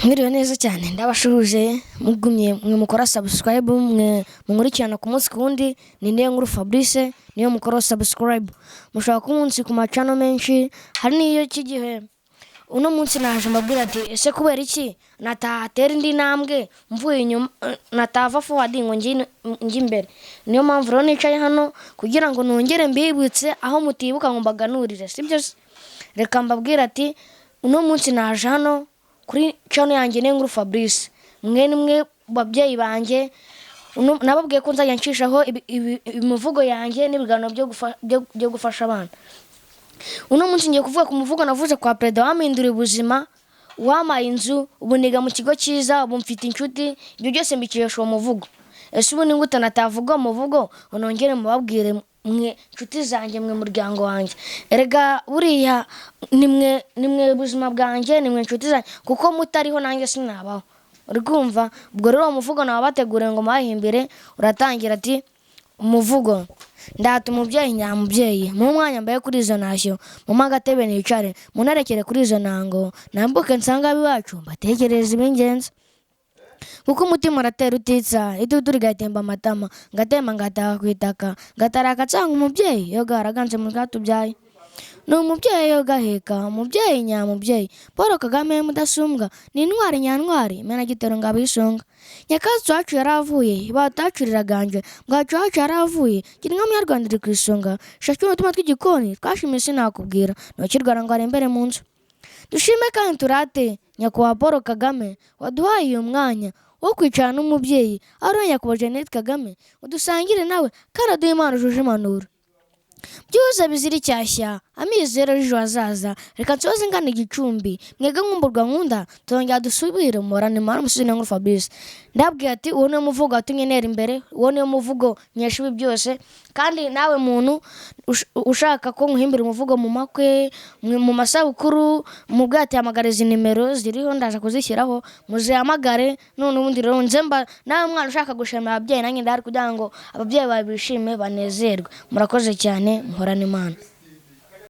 Mwiriwe neza cyane ndabashuje mugumye mwe mukora subscribe mwe munkurikirana ku munsi kundi ni Niyonkuru Fabrice niyo mukora subscribe mushaka ku munsi ku macano menshi hari niyo kigihe uno munsi naje mbabwira ati ese kubera iki natatera indi ntambwe mvuye inyuma natava forward ngo ngi imbere niyo mpamvu rero nicaye hano kugira ngo nongere mbibutse aho mutibuka ngo mbaganurire sibyo reka mbabwira ati uno munsi naje hano kuri channel yanjye Niyonkuru Fabrice mwe babyeyi banje nababwiye ko nzajya ncishaho imivugo yanjye n'ibiganiro byo gufasha abana. Uno munsi ngiye kuvuga ku muvugo navuze kwa Perezida wamindura ubuzima wamaye inzu ubuniga mu kigo cyiza ubu mfite inshuti ibyo byose mbikesha uwo muvugo. Ese ubu ninguta natavuga umuvugo onongere mubabwire mwe inshuti zanjye mwe muryango wanjye erega buriya nimwe ubuzima bwanjye nimwe inshuti zanjye kuko mutariho nanjye sinabaho urumva ubwo rero umuvugo nabategure ngo mahimbere uratangira ati umuvugo ndata umubyeyi nyamubyeyi mu mwanya mbaye kuri izo ntashyo mu magatebe nicare munarekere kuri izo ntango nambuke nsanga biwacu batekereza ibingenzi kuko umutima uratera utitsa idudu rigatemba amatama ngatemba ngataha kwitaka ngataraka canga umubyeyi yo garaganze mu bwatubyaye ni umubyeyi yo gaheka umubyeyi nyamubyeyi Paul Kagame mudasumbwa ni intwari nyantwari mena gitero ngabisonga nyakazi wacu yaravuye batacurira ganje bwacu wacu yaravuye kirinka mu Rwanda iri kwisonga shakira utuma tw'igikoni twashimise nakubwira no kirwara ngo arembere mu nzu dushime kandi turate nyakwa Paul Kagame waduhaye uyu mwanya wo kwicara n'umubyeyi aronya kuba Jeannette Kagame udusangire nawe karaduha imana ujuje impanuro byuze biziri cyashya amizero ejo hazaza reka nsoze ngana igicumbi mwega nkumburwa nkunda tongera dusubire umurane mara umusizi Niyonkuru Fabrice ndabwiye ati uwo niyo muvugo watumye nera imbere uwo niyo muvugo nyeshibi byose kandi nawe muntu ushaka ko nkuhimbira umuvugo mu makwe mu masabukuru mu bwate hamagariza nimero ziriho ndaje kuzishyiraho muzihamagare none ubundi rero nzemba nawe mwana ushaka gushema ababyeyi nanjye ndari kugira ngo ababyeyi babishime banezerwe murakoze cyane muhorane Imana.